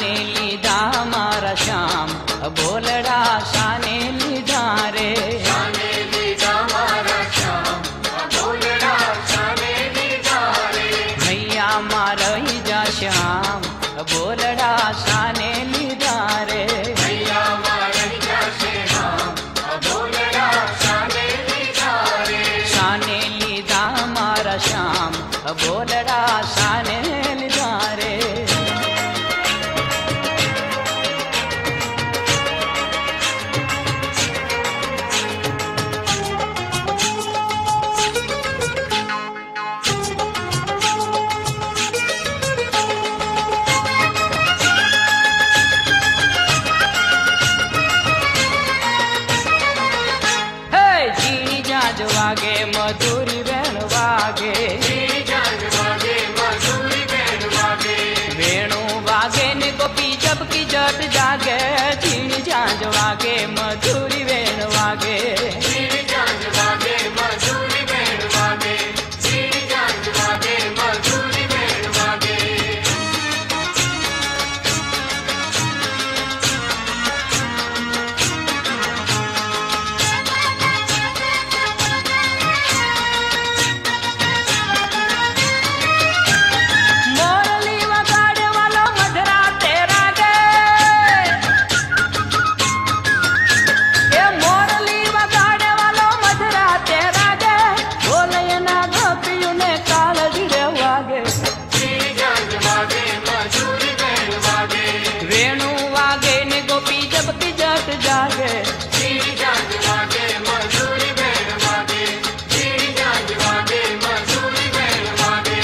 शाने लीधा मारा श्याम भोलड़ा शाने लीधा रे शाने लीधा मारा श्याम भोलड़ा शाने लीधा रे मैया मारा ही जा श्याम भोलड़ा शाने लीधा रे मैया मारा ही जा श्याम भोलड़ा शाने लीधा रे शाने लीधा मारा श्याम भोलड़ा शाने लीधा रे वागे मधुरी वेणु वागे मधुरी वेणु वागे वेणु वागे ने गोपी जब की जट जागे चीनी झांझ वागे मधुरी वेणु वागे वागे मधुरी वेणु वागे वागे मधुरी वेणु वागे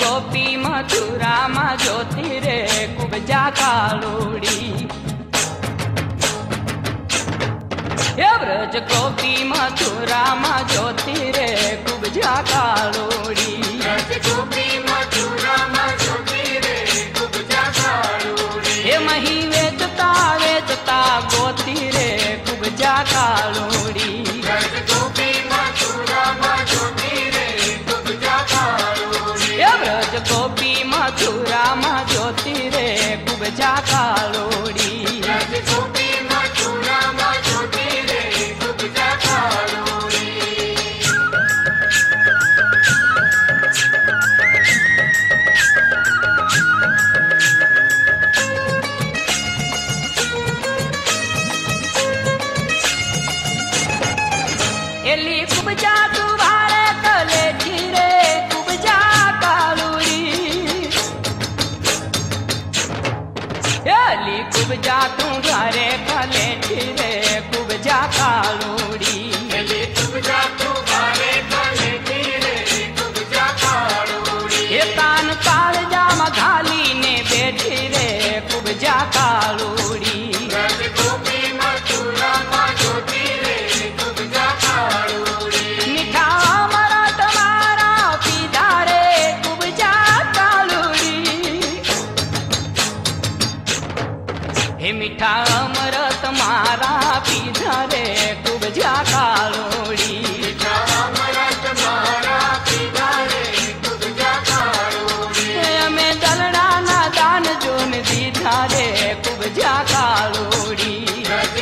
गोपी मथुरा मा ज्योति रे कुबजा कालूड़ी हे ब्रज गोपी मथुरा मा ज्योति रे कुबजा कालूड़ी गोपी मथुरा मा ज्योति रे कुबजा कालूड़ी हे मही वेचता वेचता गोती रे कुबजा कालूड़ी गोपी मथुरा मा ज्योति रे कुबजा कालूड़ी ब्रज गोपी मथुरा मा ज्योति रे कुबजा कालोड़ी गोपी मथुरा मा ज्योति रे कुबजा कालोड़ी एली कुबजा तुम्हारे तले रे कुबजा एली कुबजा तू घरे कले रे कुबजा कालूड़ी एली कुबजा तू घरे कले रे कुबजा कालूड़ी हे तान कालजा मघाली ने बैठी रे कुबजा कालूड़ी गोपी मथुरा मा ज्योति रे कुबजा कालूड़ी मीठा मरा तुम्हारा पीधा रे कुबजा कालूड़ी हे मीठा अमृत मारा पीधा रे कुबजा कालोड़ी अमृत मारा पीधा रे कुबजा कालूड़ी हमें दलड़ा ना दान जोन दीधा रे कुबजा कालोड़ी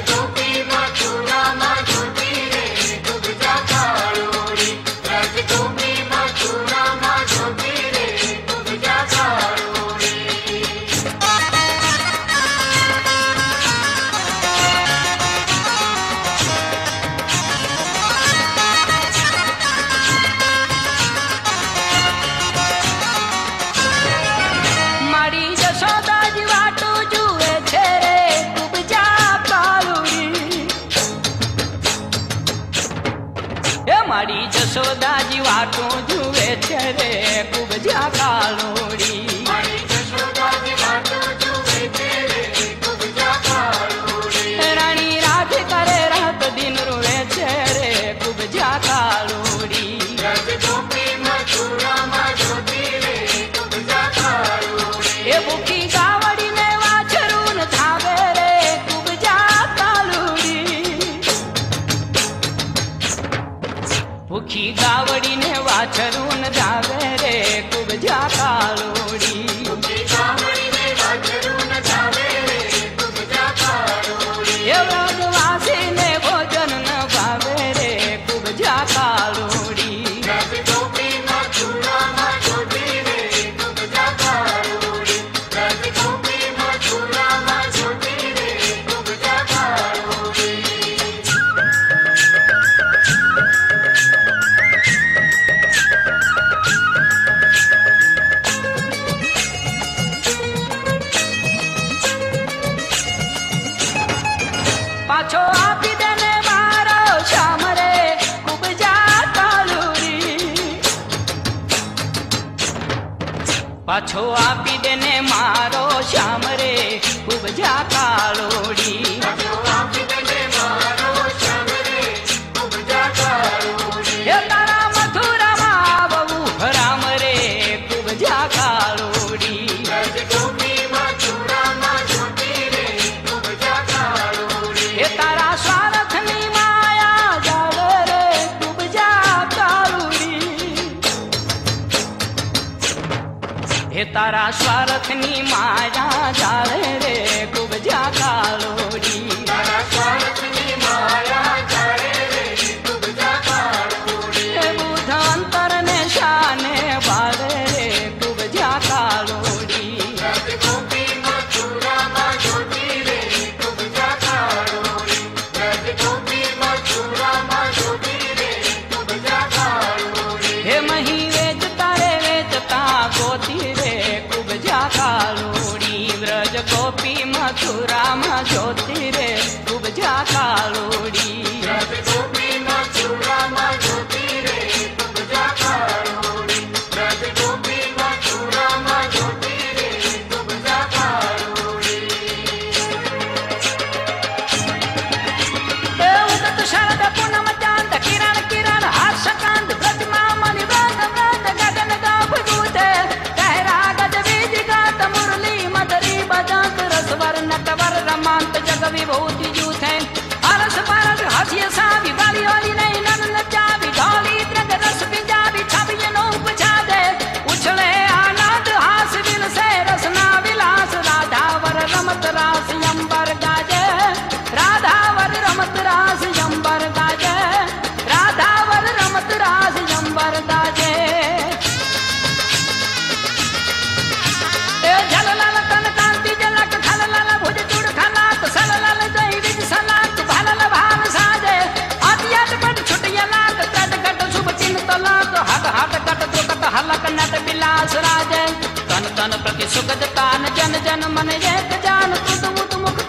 गोपी मथुरा मा ज्योति रे कुबजा कालूड़ी गोपी मथुरा मा ज्योति रे कुबजा कालूड़ी જશોદાજી વાટું જુએ છે રે ખૂબ જ્યાં કાળોડી. મારી જશોદાજી વાટું જુએ છે રે ખૂબ જ્યાં કાળોડી. રાણી રાજ કરે રાત દિન રોવે છે રે ખૂબ જ્યાં કાળોડી. રજગોપી મથુરામાં જોતી રે ખૂબ જ્યાં કાળોડી. એ ભૂખી ગાવડીને વાછરું ન થાવે રે ખૂબ જ્યાં કાળોડી. ભૂખી ગાવડીને વાછરું ન જાવે રે ખૂબ જ્યાં કાળોડી. ભૂખી ગામડીને વાછરું ન જાવે રે ખૂબ જ્યાં કાળોડી. એ વ્રજવાસીને ભોજન ન ભાવે રે ખૂબ જ્યાં કાળોડી. રજગોપી મથુરામાં જોતી રે ખૂબ જ્યાં કાળોડી. રજગોપી મથુરામાં જોતી રે ખૂબ જ્યાં કાળોડી. પાછો આપી દે ને મારો શ્યામ રે ખૂબ જ્યાં કાળોડી. પાછો આપી દે ને મારો શ્યામ રે ખૂબ જ્યાં કાળોડી. પાછો આપી દે ને મારો શ્યામ રે ખૂબ જ્યાં કાળોડી. એ તારા મથુરામાં આવવું રામ રે ખૂબ જ્યાં કાળોડી. રજગોપી મથુરામાં જોતી રે ખૂબ જ્યાં કાળોડી. એ તારા સ્વાર્થની માયા જાવે રે ખૂબ જ્યાં કાળોડી. એ તારા સ્વાર્થની માયા જાવે રે ખૂબ જ્યાં કાળોડી. તારા સ્વાર્થની માયા જાળે રે ખૂબ જ્યાં કાળોડી. એ બુધ અંતરને શાને બાળે રે ખૂબ જ્યાં કાળોડી. રજગોપી મથુરામાં જોતી રે ખૂબ જ્યાં કાળોડી. રજગોપી મથુરામાં જોતી રે ખૂબ જ્યાં કાળોડી. હે મહી વેચતા રે વેચતા ગોતી રે ખૂબ જ્યાં કાળોડી. વ્રજ ગોપી મથુરામાં જોતી રે ખૂબ જ્યાં કાળોડી. રજગોપી મથુરામાં જોતી રે ખૂબ જ્યાં કાળોડી. રજગોપી મથુરામાં જોતી રે ખૂબ જ્યાં કાળોડી. એ ઉદત શરદ પૂનમ ચાંદ કિરણ કિરણ હાસ્યકાંત વ્રજમાં મણિ વ્રત વ્રત ગગન ગાભ ગૂંથે. કહેરા ગજ બીજ ગાત મુરલી મધરી બજાંત રસવર નટવર રમાંત જગ વિભૂતિ જૂથે. હરસ પરસ હાસ્ય સાવી વાલી વાલી નહીં નન નચાવી ઢોલી ત્રગ રસ પીંજાવી છબીનો ઉપજા દે. ઉછળે આનંદ હાસ વિલસે રસના વિલાસ. રાધાવર રમત રાસ અંબર ગાજે. રાધાવર રમત રાસ અંબર ગાજે. રાધાવર રમત રાસ અંબર ગાજે. એ જલલાલ તન કાંતિ જલક ખલલાલ ભુજ ચૂડ ખલાત સલલાલ જય વિજ સલાત ભલલ ભાલ સાજે. આટિયાટ પટ છુટિયા લાટ કટ કટ શુભ ચિહ્ન તલાટ. હટ હટ કટ દ્રુકટ હલક નટ વિલાસ રાજે. તન તન પ્રતિ સુગત તાન જન જન મન એક જાન તુદ મુદ મુખ